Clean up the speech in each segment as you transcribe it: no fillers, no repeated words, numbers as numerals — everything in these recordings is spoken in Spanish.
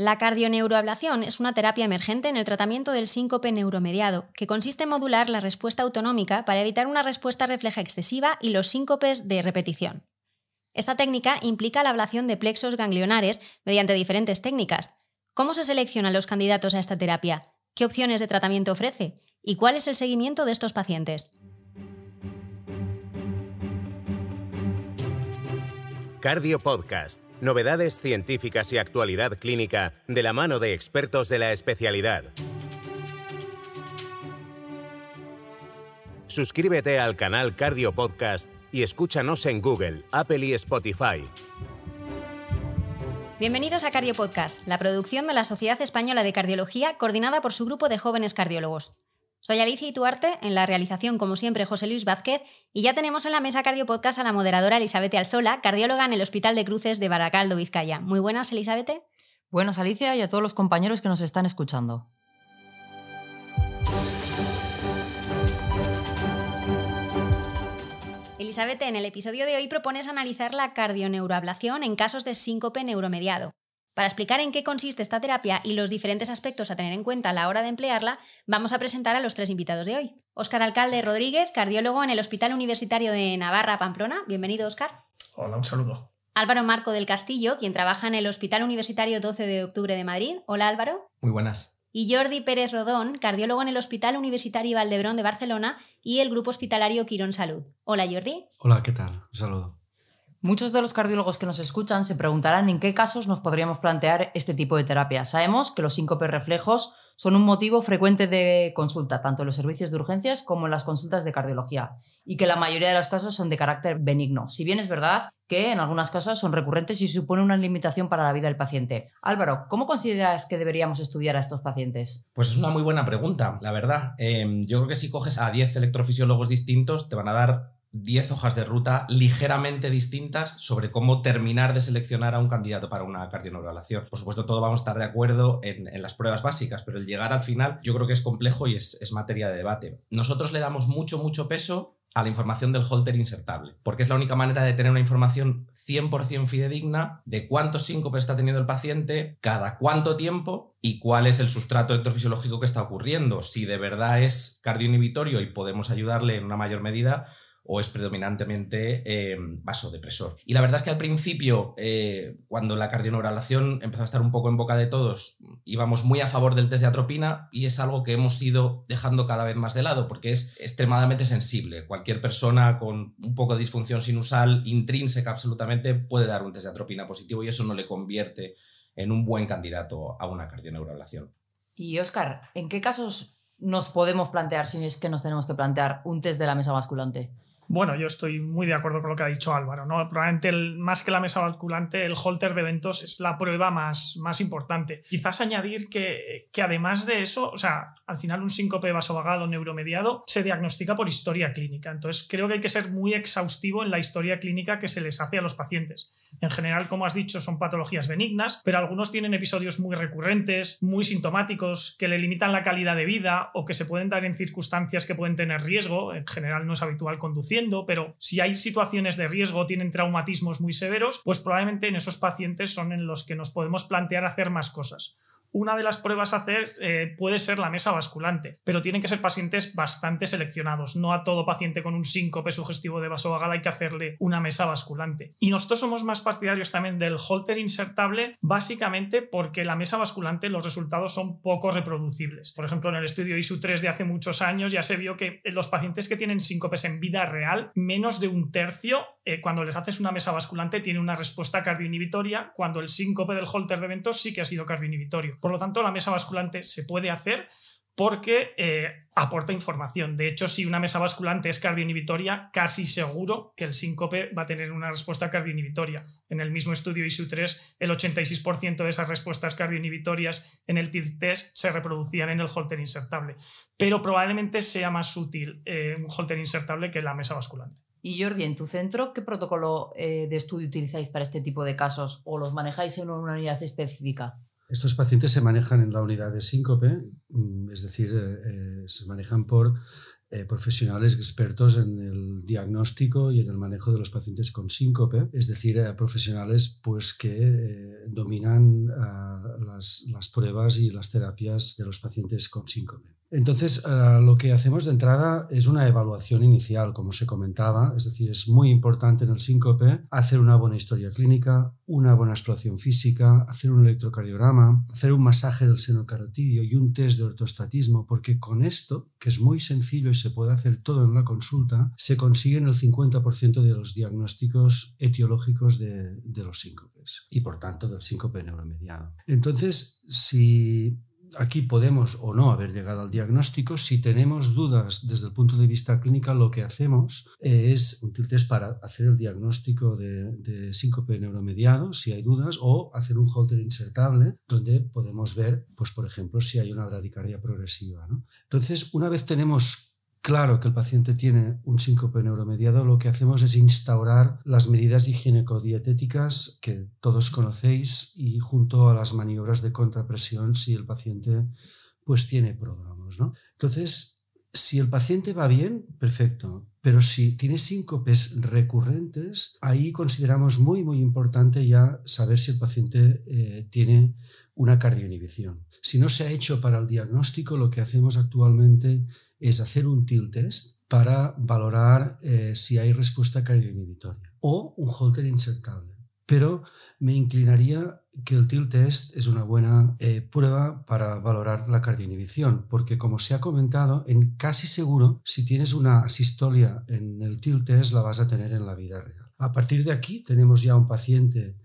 La cardioneuroablación es una terapia emergente en el tratamiento del síncope neuromediado, que consiste en modular la respuesta autonómica para evitar una respuesta refleja excesiva y los síncopes de repetición. Esta técnica implica la ablación de plexos ganglionares mediante diferentes técnicas. ¿Cómo se seleccionan los candidatos a esta terapia? ¿Qué opciones de tratamiento ofrece? ¿Y cuál es el seguimiento de estos pacientes? Cardio Podcast. Novedades científicas y actualidad clínica de la mano de expertos de la especialidad. Suscríbete al canal Cardio Podcast y escúchanos en Google, Apple y Spotify. Bienvenidos a Cardio Podcast, la producción de la Sociedad Española de Cardiología, coordinada por su grupo de jóvenes cardiólogos. Soy Alicia Ituarte, en la realización, como siempre, José Luis Vázquez, y ya tenemos en la mesa Cardio Podcast a la moderadora Elisabete Alzola, cardióloga en el Hospital de Cruces de Baracaldo, Vizcaya. Muy buenas, Elisabete. Buenas, Alicia, y a todos los compañeros que nos están escuchando. Elisabete, en el episodio de hoy propones analizar la cardioneuroablación en casos de síncope neuromediado. Para explicar en qué consiste esta terapia y los diferentes aspectos a tener en cuenta a la hora de emplearla, vamos a presentar a los tres invitados de hoy. Óscar Alcalde Rodríguez, cardiólogo en el Hospital Universitario de Navarra, Pamplona. Bienvenido, Óscar. Hola, un saludo. Álvaro Marco del Castillo, quien trabaja en el Hospital Universitario 12 de Octubre de Madrid. Hola, Álvaro. Muy buenas. Y Jordi Pérez Rodón, cardiólogo en el Hospital Universitario Valdebrón de Barcelona y el Grupo Hospitalario Quirón Salud. Hola, Jordi. Hola, ¿qué tal? Un saludo. Muchos de los cardiólogos que nos escuchan se preguntarán en qué casos nos podríamos plantear este tipo de terapia. Sabemos que los síncopes reflejos son un motivo frecuente de consulta, tanto en los servicios de urgencias como en las consultas de cardiología, y que la mayoría de los casos son de carácter benigno, si bien es verdad que en algunos casos son recurrentes y supone una limitación para la vida del paciente. Álvaro, ¿cómo consideras que deberíamos estudiar a estos pacientes? Pues es una muy buena pregunta, la verdad. Yo creo que si coges a 10 electrofisiólogos distintos, te van a dar 10 hojas de ruta ligeramente distintas sobre cómo terminar de seleccionar a un candidato para una cardioneuroablación. Por supuesto, todos vamos a estar de acuerdo en las pruebas básicas, pero el llegar al final yo creo que es complejo y es materia de debate. Nosotros le damos mucho peso a la información del Holter insertable, porque es la única manera de tener una información 100% fidedigna de cuántos síncopes está teniendo el paciente, cada cuánto tiempo y cuál es el sustrato electrofisiológico que está ocurriendo, si de verdad es cardioinhibitorio y podemos ayudarle en una mayor medida, o es predominantemente vasodepresor. Y la verdad es que al principio, cuando la cardioneuroablación empezó a estar un poco en boca de todos, íbamos muy a favor del test de atropina y es algo que hemos ido dejando cada vez más de lado porque es extremadamente sensible. Cualquier persona con un poco de disfunción sinusal intrínseca absolutamente puede dar un test de atropina positivo y eso no le convierte en un buen candidato a una cardioneuroablación. Y Óscar, ¿en qué casos nos podemos plantear, si es que nos tenemos que plantear, un test de la mesa basculante? Bueno, yo estoy muy de acuerdo con lo que ha dicho Álvaro, ¿no? Probablemente más que la mesa basculante, el Holter de eventos es la prueba más importante. Quizás añadir que además de eso, o sea, al final un síncope vasovagal o neuromediado se diagnostica por historia clínica. Entonces creo que hay que ser muy exhaustivo en la historia clínica que se les hace a los pacientes. En general, como has dicho, son patologías benignas, pero algunos tienen episodios muy recurrentes, muy sintomáticos, que le limitan la calidad de vida o que se pueden dar en circunstancias que pueden tener riesgo. En general no es habitual conducir, pero si hay situaciones de riesgo, tienen traumatismos muy severos, pues probablemente en esos pacientes son en los que nos podemos plantear hacer más cosas. Una de las pruebas a hacer puede ser la mesa basculante, pero tienen que ser pacientes bastante seleccionados. No a todo paciente con un síncope sugestivo de vasovagal hay que hacerle una mesa basculante. Y nosotros somos más partidarios también del Holter insertable, básicamente porque la mesa basculante los resultados son poco reproducibles. Por ejemplo, en el estudio ISU-3 de hace muchos años ya se vio que los pacientes que tienen síncopes en vida real, menos de un tercio, cuando les haces una mesa basculante, tiene una respuesta cardioinhibitoria, cuando el síncope del Holter de eventos sí que ha sido cardioinhibitorio. Por lo tanto, la mesa basculante se puede hacer porque aporta información. De hecho, si una mesa basculante es cardioinhibitoria, casi seguro que el síncope va a tener una respuesta cardioinhibitoria. En el mismo estudio ISU-3, el 86% de esas respuestas cardioinhibitorias en el TID test se reproducían en el Holter insertable. Pero probablemente sea más útil un Holter insertable que la mesa basculante. Y Jordi, en tu centro, ¿qué protocolo de estudio utilizáis para este tipo de casos o los manejáis en una unidad específica? Estos pacientes se manejan en la unidad de síncope, es decir, se manejan por profesionales expertos en el diagnóstico y en el manejo de los pacientes con síncope, es decir, profesionales pues, que dominan la las pruebas y las terapias de los pacientes con síncope. Entonces, lo que hacemos de entrada es una evaluación inicial, como se comentaba, es decir, es muy importante en el síncope hacer una buena historia clínica, una buena exploración física, hacer un electrocardiograma, hacer un masaje del seno carotidio y un test de ortostatismo, porque con esto, que es muy sencillo y se puede hacer todo en la consulta, se consiguen el 50% de los diagnósticos etiológicos de los síncopes y, por tanto, del síncope neuromediado. Entonces, si aquí podemos o no haber llegado al diagnóstico, si tenemos dudas desde el punto de vista clínico, lo que hacemos es un test para hacer el diagnóstico de síncope neuromediado, si hay dudas, o hacer un holter insertable, donde podemos ver, pues, por ejemplo, si hay una bradicardia progresiva, ¿no? Entonces, una vez tenemos claro que el paciente tiene un síncope neuromediado, lo que hacemos es instaurar las medidas higiénico-dietéticas que todos conocéis y junto a las maniobras de contrapresión si el paciente pues tiene pródromos, ¿no? Entonces, si el paciente va bien, perfecto, pero si tiene síncopes recurrentes, ahí consideramos muy, muy importante ya saber si el paciente tiene una cardioinhibición. Si no se ha hecho para el diagnóstico, lo que hacemos actualmente es hacer un TIL test para valorar si hay respuesta cardioinhibitoria o un holter insertable. Pero me inclinaría que el TIL test es una buena prueba para valorar la cardioinhibición, porque como se ha comentado, en casi seguro, si tienes una asistolia en el TIL test, la vas a tener en la vida real. A partir de aquí tenemos ya un paciente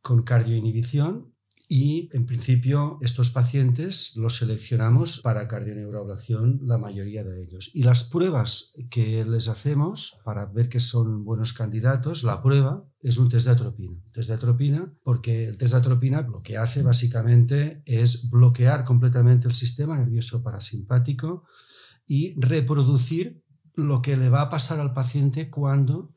con cardioinhibición y en principio estos pacientes los seleccionamos para cardioneuroablación, la mayoría de ellos. Y las pruebas que les hacemos para ver que son buenos candidatos, la prueba es un test de atropina. Test de atropina porque el test de atropina lo que hace básicamente es bloquear completamente el sistema nervioso parasimpático y reproducir lo que le va a pasar al paciente cuando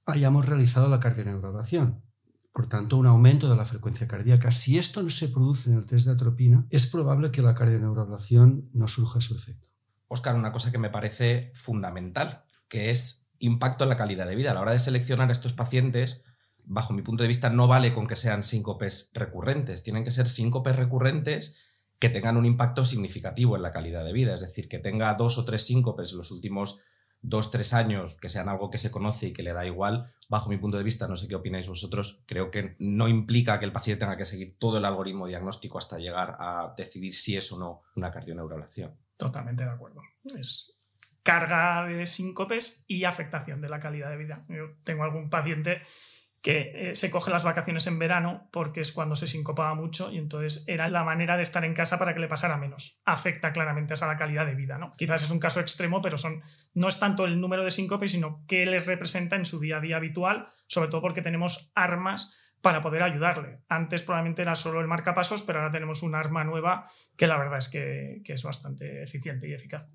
hayamos realizado la cardioneuroablación. Por tanto, un aumento de la frecuencia cardíaca. Si esto no se produce en el test de atropina, es probable que la cardioneuroablación no surja su efecto. Óscar, una cosa que me parece fundamental, que es impacto en la calidad de vida. A la hora de seleccionar a estos pacientes, bajo mi punto de vista, no vale con que sean síncopes recurrentes. Tienen que ser síncopes recurrentes que tengan un impacto significativo en la calidad de vida. Es decir, que tenga 2 o 3 síncopes en los últimos 2-3 años, que sean algo que se conoce y que le da igual, bajo mi punto de vista, no sé qué opináis vosotros, creo que no implica que el paciente tenga que seguir todo el algoritmo diagnóstico hasta llegar a decidir si es o no una cardioneuroablación. Totalmente de acuerdo. Es carga de síncopes y afectación de la calidad de vida. Yo tengo algún paciente que se coge las vacaciones en verano porque es cuando se sincopaba mucho y entonces era la manera de estar en casa para que le pasara menos. Afecta claramente a la calidad de vida, ¿no? Quizás es un caso extremo, pero no es tanto el número de síncopes, sino qué les representa en su día a día habitual, sobre todo porque tenemos armas para poder ayudarle. Antes probablemente era solo el marcapasos, pero ahora tenemos un arma nueva que la verdad es que es bastante eficiente y eficaz.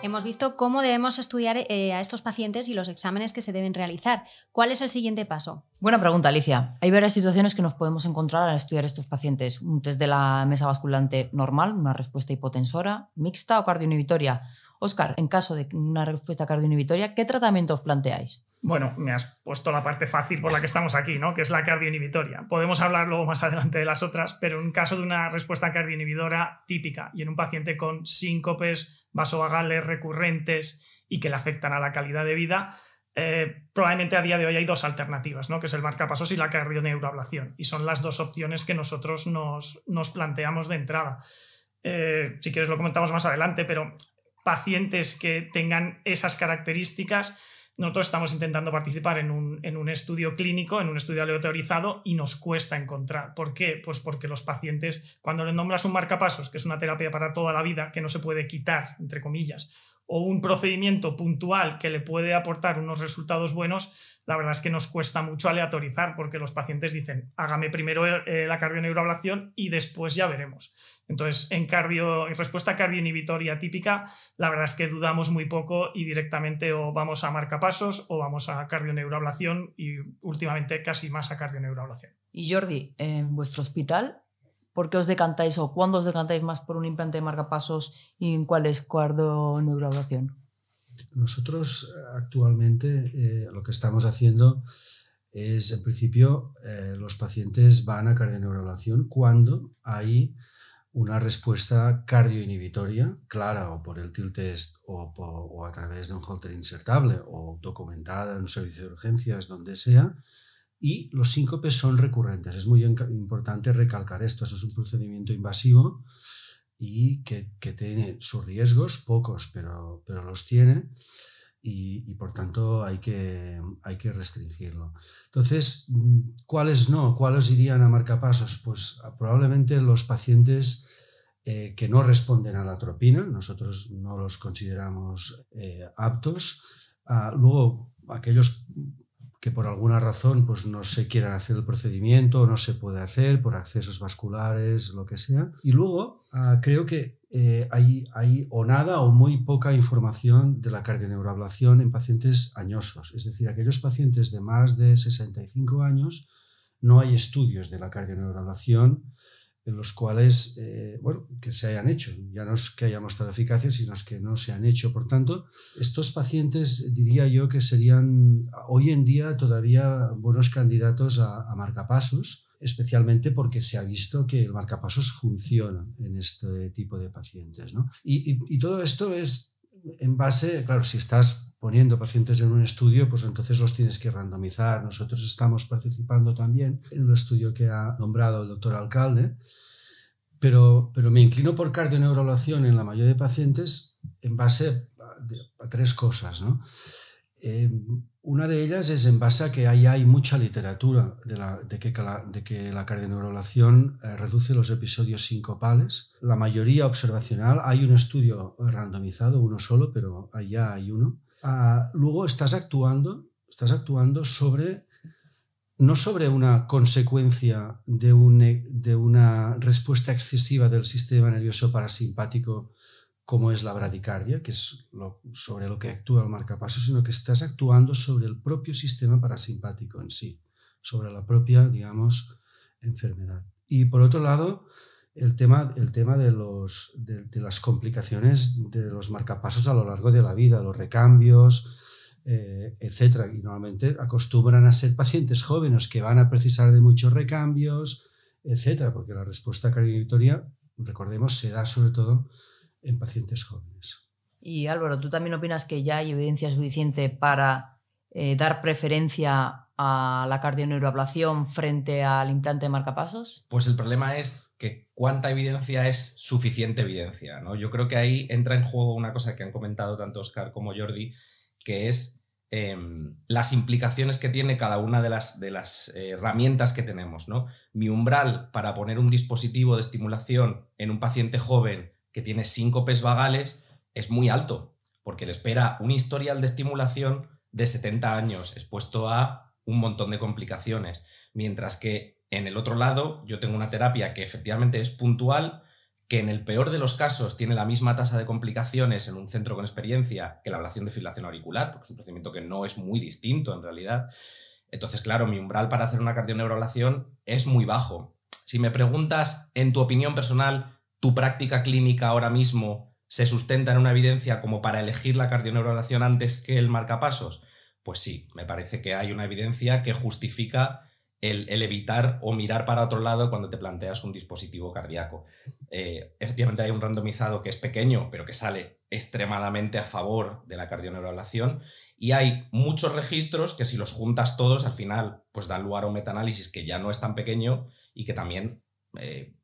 Hemos visto cómo debemos estudiar a estos pacientes y los exámenes que se deben realizar. ¿Cuál es el siguiente paso? Buena pregunta, Alicia. Hay varias situaciones que nos podemos encontrar al estudiar estos pacientes. Un test de la mesa basculante normal, una respuesta hipotensora, mixta o cardioinhibitoria. Óscar, en caso de una respuesta cardioinhibitoria, ¿qué tratamiento os planteáis? Bueno, me has puesto la parte fácil por la que estamos aquí, ¿no? Que es la cardioinhibitoria. Podemos hablar luego más adelante de las otras, pero en caso de una respuesta cardioinhibidora típica y en un paciente con síncopes vasovagales recurrentes y que le afectan a la calidad de vida, probablemente a día de hoy hay 2 alternativas, ¿no? Que es el marcapasos y la cardioneuroablación. Y son las 2 opciones que nosotros nos planteamos de entrada. Si quieres lo comentamos más adelante, pero pacientes que tengan esas características, nosotros estamos intentando participar en un estudio clínico, en un estudio aleatorizado, y nos cuesta encontrar. ¿Por qué? Pues porque los pacientes, cuando le nombras un marcapasos, que es una terapia para toda la vida, que no se puede quitar, entre comillas, o un procedimiento puntual que le puede aportar unos resultados buenos, la verdad es que nos cuesta mucho aleatorizar, porque los pacientes dicen, hágame primero la cardioneuroablación y después ya veremos. Entonces, en respuesta cardioinhibitoria típica, la verdad es que dudamos muy poco y directamente o vamos a marcapasos o vamos a cardioneuroablación y últimamente casi más a cardioneuroablación. Y Jordi, en vuestro hospital, ¿por qué os decantáis o cuándo os decantáis más por un implante de marcapasos y en cuál es cardioneuroablación? Nosotros actualmente lo que estamos haciendo es, en principio, los pacientes van a cardioneurulación cuando hay una respuesta cardioinhibitoria clara, o por el TIL test o a través de un holter insertable o documentada en un servicio de urgencias, donde sea, y los síncopes son recurrentes. Es muy importante recalcar esto. Eso es un procedimiento invasivo y que tiene sus riesgos, pocos, pero los tiene, y por tanto hay que restringirlo. Entonces, ¿cuáles no? ¿Cuáles irían a marcapasos? Pues probablemente los pacientes que no responden a la atropina. Nosotros no los consideramos aptos. Luego, aquellos que por alguna razón pues no se quieran hacer el procedimiento, no se puede hacer por accesos vasculares, lo que sea. Y luego creo que hay o nada o muy poca información de la cardioneuroablación en pacientes añosos. Es decir, aquellos pacientes de más de 65 años no hay estudios de la cardioneuroablación en los cuales, que se hayan hecho. Ya no es que haya mostrado eficacia, sino que no se han hecho. Por tanto, estos pacientes diría yo que serían hoy en día todavía buenos candidatos a marcapasos, especialmente porque se ha visto que el marcapasos funciona en este tipo de pacientes, ¿no? Y todo esto es en base, claro, si estás poniendo pacientes en un estudio, pues entonces los tienes que randomizar. Nosotros estamos participando también en un estudio que ha nombrado el doctor Alcalde, pero me inclino por cardioneurulación en la mayoría de pacientes en base a tres cosas, ¿no? Una de ellas es en base a que ahí hay mucha literatura de que la cardioneurulación reduce los episodios sincopales. La mayoría observacional. Hay un estudio randomizado, uno solo, pero allá hay uno. Luego estás actuando no sobre una consecuencia de una respuesta excesiva del sistema nervioso parasimpático, como es la bradicardia, que es sobre lo que actúa el marcapasos, sino que estás actuando sobre el propio sistema parasimpático en sí, sobre la propia, digamos, enfermedad. Y por otro lado, el tema de las complicaciones de los marcapasos a lo largo de la vida, los recambios, etcétera. Y normalmente acostumbran a ser pacientes jóvenes que van a precisar de muchos recambios, etcétera, porque la respuesta cardioinhibitoria, recordemos, se da sobre todo en pacientes jóvenes. Y Álvaro, ¿tú también opinas que ya hay evidencia suficiente para dar preferencia a la cardioneuroablación frente al implante de marcapasos? Pues el problema es que cuánta evidencia es suficiente evidencia, ¿no? Yo creo que ahí entra en juego una cosa que han comentado tanto Óscar como Jordi, que es las implicaciones que tiene cada una de las herramientas que tenemos, ¿no? Mi umbral para poner un dispositivo de estimulación en un paciente joven que tiene síncopes vagales es muy alto, porque le espera un historial de estimulación de 70 años expuesto a un montón de complicaciones, mientras que en el otro lado yo tengo una terapia que efectivamente es puntual, que en el peor de los casos tiene la misma tasa de complicaciones en un centro con experiencia que la ablación de fibrilación auricular, porque es un procedimiento que no es muy distinto en realidad. Entonces, claro, mi umbral para hacer una cardioneuroablación es muy bajo. Si me preguntas, en tu opinión personal, ¿tu práctica clínica ahora mismo se sustenta en una evidencia como para elegir la cardioneuroablación antes que el marcapasos? Pues sí, me parece que hay una evidencia que justifica el evitar o mirar para otro lado cuando te planteas un dispositivo cardíaco. Efectivamente hay un randomizado que es pequeño, pero que sale extremadamente a favor de la cardioneuroablación, y hay muchos registros que si los juntas todos al final pues dan lugar a un metaanálisis que ya no es tan pequeño y que también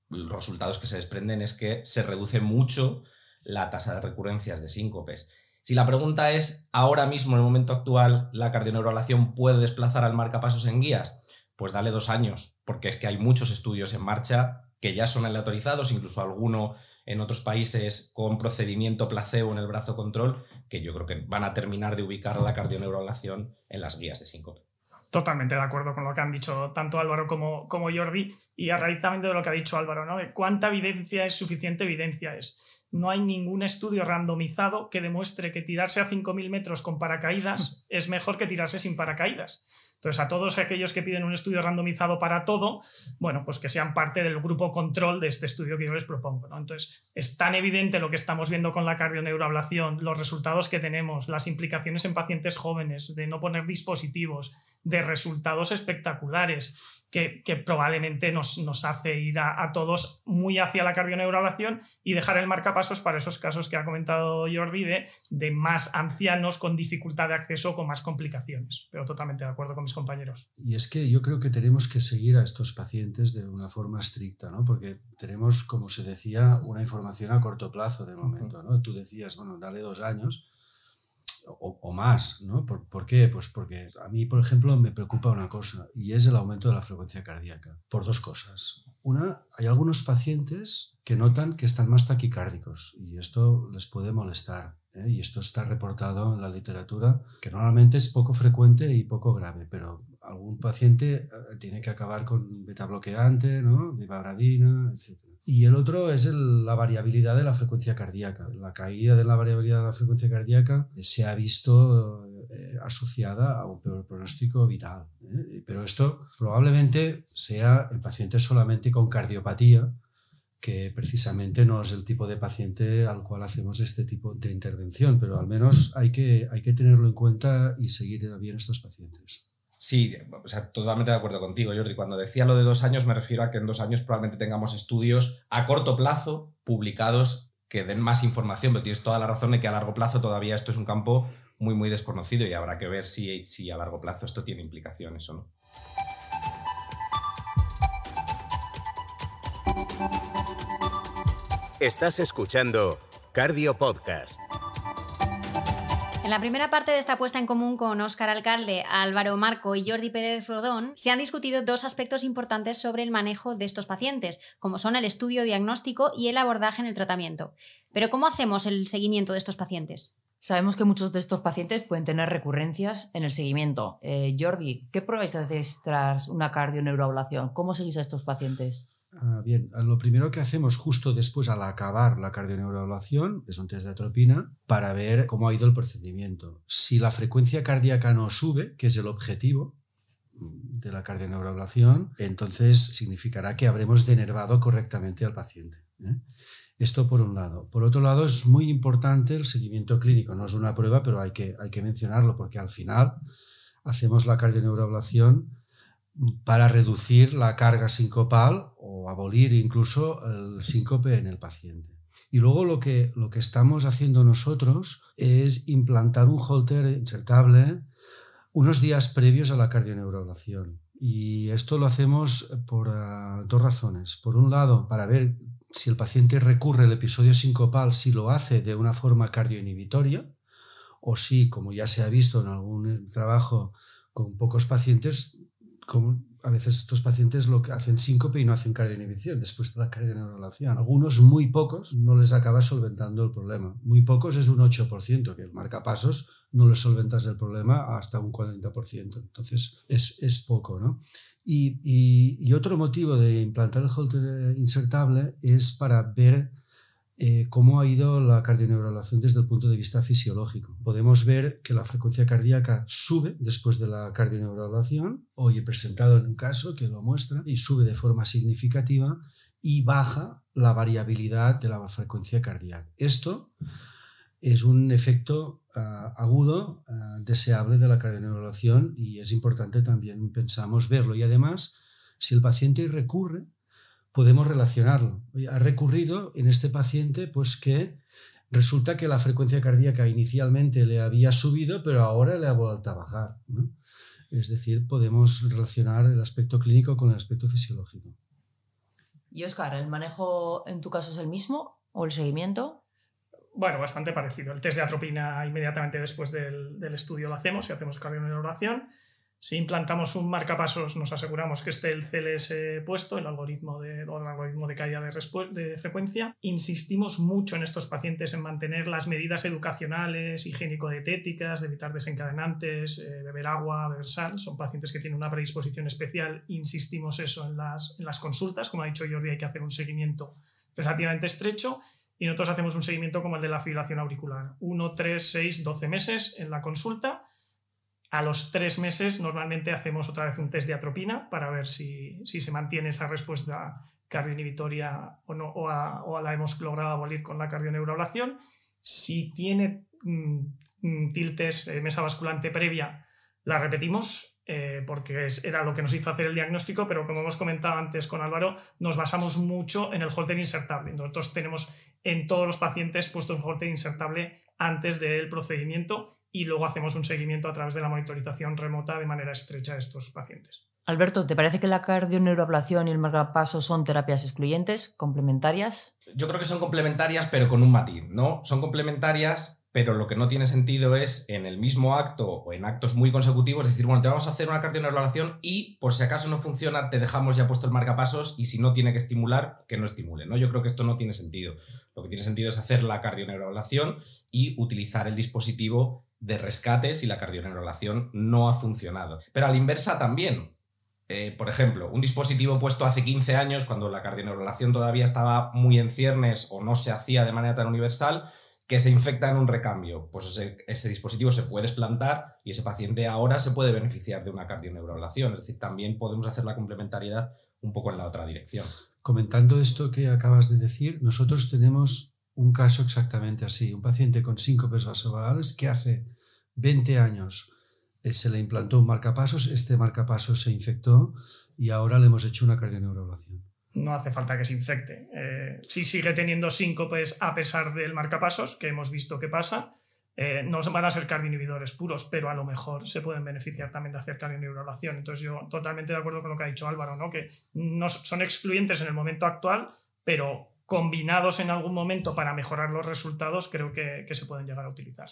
los resultados que se desprenden es que se reduce mucho la tasa de recurrencias de síncopes. Si la pregunta es, ahora mismo, en el momento actual, ¿la cardioneuroablación puede desplazar al marcapasos en guías? Pues dale 2 años, porque es que hay muchos estudios en marcha que ya son aleatorizados, incluso alguno en otros países con procedimiento placebo en el brazo control, que yo creo que van a terminar de ubicar a la cardioneuroablación en las guías de síncope. Totalmente de acuerdo con lo que han dicho tanto Álvaro como Jordi, y a raíz también de lo que ha dicho Álvaro, ¿no? De cuánta evidencia es suficiente evidencia es. no hay ningún estudio randomizado que demuestre que tirarse a 5.000 metros con paracaídas es mejor que tirarse sin paracaídas. Entonces, a todos aquellos que piden un estudio randomizado para todo, bueno, pues que sean parte del grupo control de este estudio que yo les propongo, ¿no? Entonces, es tan evidente lo que estamos viendo con la cardioneuroablación, los resultados que tenemos, las implicaciones en pacientes jóvenes, de no poner dispositivos, de resultados espectaculares, que probablemente nos hace ir a todos muy hacia la cardioneuroablación y dejar el marcapasos para esos casos que ha comentado Jordi de más ancianos con dificultad de acceso, con más complicaciones. Pero totalmente de acuerdo con mis compañeros. Y es que yo creo que tenemos que seguir a estos pacientes de una forma estricta, ¿no? Porque tenemos, como se decía, una información a corto plazo de momento, ¿no? Tú decías, bueno, dale 2 años o más, ¿no? ¿Por qué? Pues porque a mí, por ejemplo, me preocupa una cosa, y es el aumento de la frecuencia cardíaca, por 2 cosas. Una, hay algunos pacientes que notan que están más taquicárdicos y esto les puede molestar, ¿eh? Y esto está reportado en la literatura, que normalmente es poco frecuente y poco grave, pero algún paciente tiene que acabar con beta-bloqueante, ¿no? Vibradina, etc. Y el otro es la variabilidad de la frecuencia cardíaca. La caída de la variabilidad de la frecuencia cardíaca se ha visto asociada a un peor pronóstico vital, ¿eh? Pero esto probablemente sea en pacientes solamente con cardiopatía, que precisamente no es el tipo de paciente al cual hacemos este tipo de intervención, pero al menos hay que tenerlo en cuenta y seguir bien a estos pacientes. Sí, o sea, totalmente de acuerdo contigo, Jordi. Cuando decía lo de 2 años me refiero a que en 2 años probablemente tengamos estudios a corto plazo publicados que den más información, pero tienes toda la razón de que a largo plazo todavía esto es un campo muy, muy desconocido y habrá que ver si a largo plazo esto tiene implicaciones o no. Estás escuchando Cardio Podcast. En la primera parte de esta puesta en común con Óscar Alcalde, Álvaro Marco y Jordi Pérez Rodón, se han discutido 2 aspectos importantes sobre el manejo de estos pacientes, como son el estudio diagnóstico y el abordaje en el tratamiento. Pero ¿cómo hacemos el seguimiento de estos pacientes? Sabemos que muchos de estos pacientes pueden tener recurrencias en el seguimiento. Jordi, ¿qué pruebas hacéis tras una cardioneuroablación? ¿Cómo seguís a estos pacientes? Bien, lo primero que hacemos justo después al acabar la cardioneuroablación es un test de atropina para ver cómo ha ido el procedimiento. Si la frecuencia cardíaca no sube, que es el objetivo de la cardioneuroablación, entonces significará que habremos denervado correctamente al paciente, ¿eh? Esto por un lado. Por otro lado, es muy importante el seguimiento clínico. No es una prueba, pero hay que mencionarlo porque al final hacemos la cardioneuroablación para reducir la carga sincopal o abolir incluso el síncope en el paciente. Y luego lo que estamos haciendo nosotros es implantar un holter insertable unos días previos a la cardioneuroablación. Y esto lo hacemos por 2 razones. Por un lado, para ver si el paciente recurre al episodio sincopal, si lo hace de una forma cardioinhibitoria o si, como ya se ha visto en algún trabajo con pocos pacientes, como a veces estos pacientes lo que hacen síncope y no hacen cardioinhibición después de la cardioneuroablación. Algunos, muy pocos, no les acaba solventando el problema. Muy pocos es un 8%, que el marcapasos no les solventas el problema hasta un 40%. Entonces es poco, ¿no? Y otro motivo de implantar el holter insertable es para ver cómo ha ido la cardioneuroablación desde el punto de vista fisiológico. Podemos ver que la frecuencia cardíaca sube después de la cardioneuroablación. Hoy he presentado en un caso que lo muestra y sube de forma significativa y baja la variabilidad de la frecuencia cardíaca. Esto es un efecto agudo, deseable de la cardioneuroablación y es importante también, pensamos, verlo. Y además, si el paciente recurre, podemos relacionarlo. Ha recurrido en este paciente pues que resulta que la frecuencia cardíaca inicialmente le había subido, pero ahora le ha vuelto a bajar, ¿no? Es decir, podemos relacionar el aspecto clínico con el aspecto fisiológico. Y Óscar, ¿el manejo en tu caso es el mismo o el seguimiento? Bueno, bastante parecido. El test de atropina inmediatamente después del estudio lo hacemos y hacemos cardioneuroablación. Si implantamos un marcapasos, nos aseguramos que esté el CLS puesto, el algoritmo de caída de frecuencia. Insistimos mucho en estos pacientes en mantener las medidas educacionales, higiénico-dietéticas, de evitar desencadenantes, beber agua, beber sal. Son pacientes que tienen una predisposición especial. Insistimos eso en las consultas. Como ha dicho Jordi, hay que hacer un seguimiento relativamente estrecho. y nosotros hacemos un seguimiento como el de la fibrilación auricular. 1, 3, 6, 12 meses en la consulta. A los 3 meses normalmente hacemos otra vez un test de atropina para ver si se mantiene esa respuesta cardioinhibitoria o no, o la hemos logrado abolir con la cardioneuroablación. Si tiene tiltes, mesa basculante previa, la repetimos porque era lo que nos hizo hacer el diagnóstico, pero como hemos comentado antes con Álvaro, nos basamos mucho en el holter insertable. Nosotros tenemos en todos los pacientes puesto un holter insertable antes del procedimiento y luego hacemos un seguimiento a través de la monitorización remota de manera estrecha de estos pacientes. Alberto, ¿te parece que la cardioneuroablación y el marcapasos son terapias excluyentes, complementarias? Yo creo que son complementarias, pero con un matiz, ¿no? Son complementarias, pero lo que no tiene sentido es en el mismo acto o en actos muy consecutivos decir, bueno, te vamos a hacer una cardioneuroablación y por si acaso no funciona, te dejamos ya puesto el marcapasos y si no tiene que estimular, que no estimule, ¿no? Yo creo que esto no tiene sentido. Lo que tiene sentido es hacer la cardioneuroablación y utilizar el dispositivo de rescate si la cardioneuroablación no ha funcionado. Pero a la inversa también. Por ejemplo, un dispositivo puesto hace 15 años, cuando la cardioneuroablación todavía estaba muy en ciernes o no se hacía de manera tan universal, que se infecta en un recambio. Pues ese dispositivo se puede explantar y ese paciente ahora se puede beneficiar de una cardioneuroablación. Es decir, también podemos hacer la complementariedad un poco en la otra dirección. Comentando esto que acabas de decir, nosotros tenemos un caso exactamente así. Un paciente con síncopes vasovagales que hace 20 años se le implantó un marcapasos, este marcapasos se infectó y ahora le hemos hecho una cardioneuroablación. No hace falta que se infecte. Si sigue teniendo síncopes a pesar del marcapasos, que hemos visto que pasa, no van a ser cardioinhibidores puros, pero a lo mejor se pueden beneficiar también de hacer cardioneuroablación. Entonces yo totalmente de acuerdo con lo que ha dicho Álvaro, ¿no? Que no son excluyentes en el momento actual, pero combinados en algún momento para mejorar los resultados, creo que se pueden llegar a utilizar.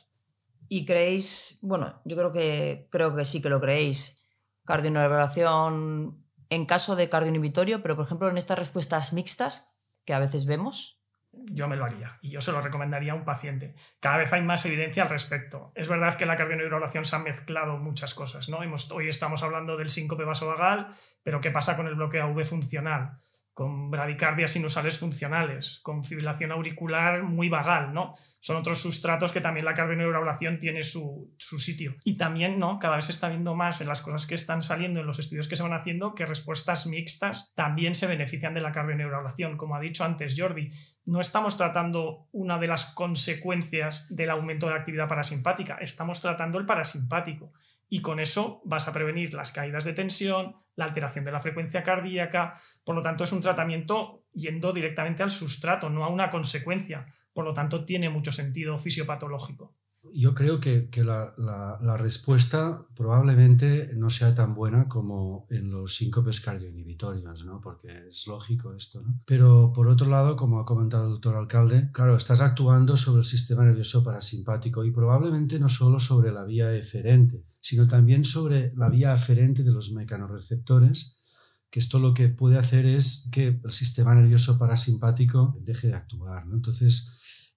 ¿Y creéis, bueno, yo creo que sí que lo creéis, cardioneuroablación en caso de cardioinhibitorio, pero por ejemplo en estas respuestas mixtas que a veces vemos? Yo me lo haría y yo se lo recomendaría a un paciente. Cada vez hay más evidencia al respecto. Es verdad que en la cardioneuroablación se han mezclado muchas cosas, ¿no? Hoy estamos hablando del síncope vasovagal, pero ¿qué pasa con el bloqueo AV funcional? Con bradicardias sinusales funcionales, con fibrilación auricular muy vagal, ¿no? Son otros sustratos que también la cardioneuroablación tiene su sitio. Y también, ¿no? Cada vez se está viendo más en las cosas que están saliendo, en los estudios que se van haciendo, que respuestas mixtas también se benefician de la cardioneuroablación. Como ha dicho antes Jordi, no estamos tratando una de las consecuencias del aumento de la actividad parasimpática, estamos tratando el parasimpático. Y con eso vas a prevenir las caídas de tensión, la alteración de la frecuencia cardíaca. Por lo tanto, es un tratamiento yendo directamente al sustrato, no a una consecuencia. Por lo tanto, tiene mucho sentido fisiopatológico. Yo creo que la respuesta probablemente no sea tan buena como en los síncopes cardioinhibitorios, ¿no? Porque es lógico esto, ¿no? Pero por otro lado, como ha comentado el doctor Alcalde, claro, estás actuando sobre el sistema nervioso parasimpático y probablemente no solo sobre la vía eferente, sino también sobre la vía aferente de los mecanorreceptores, que esto lo que puede hacer es que el sistema nervioso parasimpático deje de actuar, ¿no? Entonces,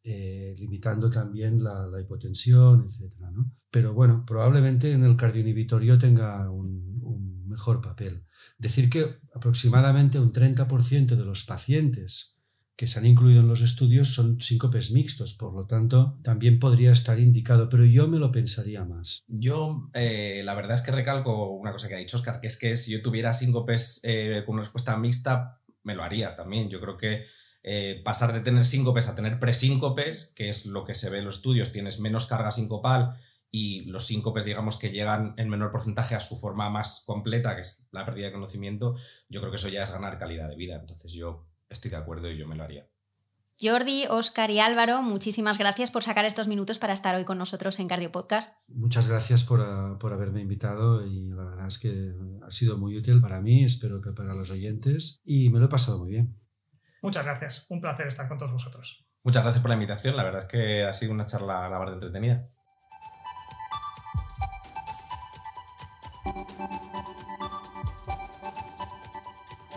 limitando también la hipotensión, etcétera, ¿no? Pero bueno, probablemente en el cardioinhibitorio tenga un mejor papel. Decir que aproximadamente un 30% de los pacientes que se han incluido en los estudios son síncopes mixtos, por lo tanto también podría estar indicado, pero yo me lo pensaría más. Yo la verdad es que recalco una cosa que ha dicho Óscar, que es que si yo tuviera síncopes con una respuesta mixta, me lo haría también. Yo creo que pasar de tener síncopes a tener presíncopes, que es lo que se ve en los estudios, tienes menos carga sincopal y los síncopes, digamos, que llegan en menor porcentaje a su forma más completa, que es la pérdida de conocimiento, yo creo que eso ya es ganar calidad de vida. Entonces yo estoy de acuerdo y yo me lo haría. Jordi, Óscar y Álvaro, muchísimas gracias por sacar estos minutos para estar hoy con nosotros en Cardio Podcast. Muchas gracias por haberme invitado y la verdad es que ha sido muy útil para mí, espero que para los oyentes, y me lo he pasado muy bien. Muchas gracias, un placer estar con todos vosotros. Muchas gracias por la invitación, la verdad es que ha sido una charla la verdad entretenida.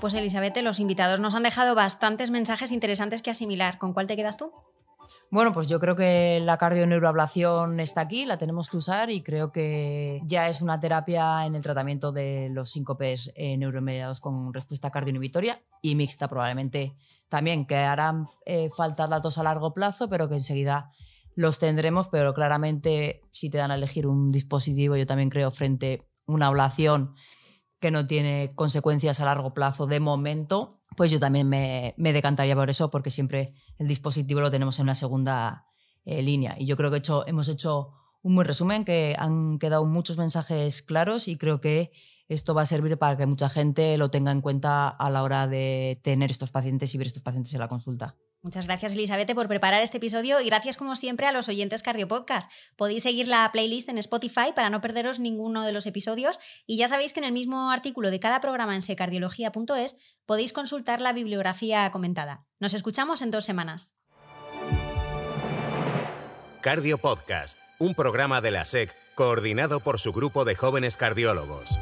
Pues Elizabeth, los invitados nos han dejado bastantes mensajes interesantes que asimilar. ¿Con cuál te quedas tú? Bueno, pues yo creo que la cardioneuroablación está aquí, la tenemos que usar y creo que ya es una terapia en el tratamiento de los síncopes neuromediados con respuesta cardioinhibitoria y mixta probablemente también, que harán falta datos a largo plazo, pero que enseguida los tendremos, pero claramente si te dan a elegir un dispositivo, yo también creo frente a una ablación que no tiene consecuencias a largo plazo de momento, pues yo también me decantaría por eso, porque siempre el dispositivo lo tenemos en una segunda línea. Y yo creo que hemos hecho un buen resumen, que han quedado muchos mensajes claros y creo que esto va a servir para que mucha gente lo tenga en cuenta a la hora de tener estos pacientes y ver estos pacientes en la consulta. Muchas gracias, Elisabeth, por preparar este episodio y gracias, como siempre, a los oyentes Cardiopodcast. Podéis seguir la playlist en Spotify para no perderos ninguno de los episodios y ya sabéis que en el mismo artículo de cada programa en secardiología.es podéis consultar la bibliografía comentada. Nos escuchamos en 2 semanas. Cardiopodcast, un programa de la SEC coordinado por su grupo de jóvenes cardiólogos.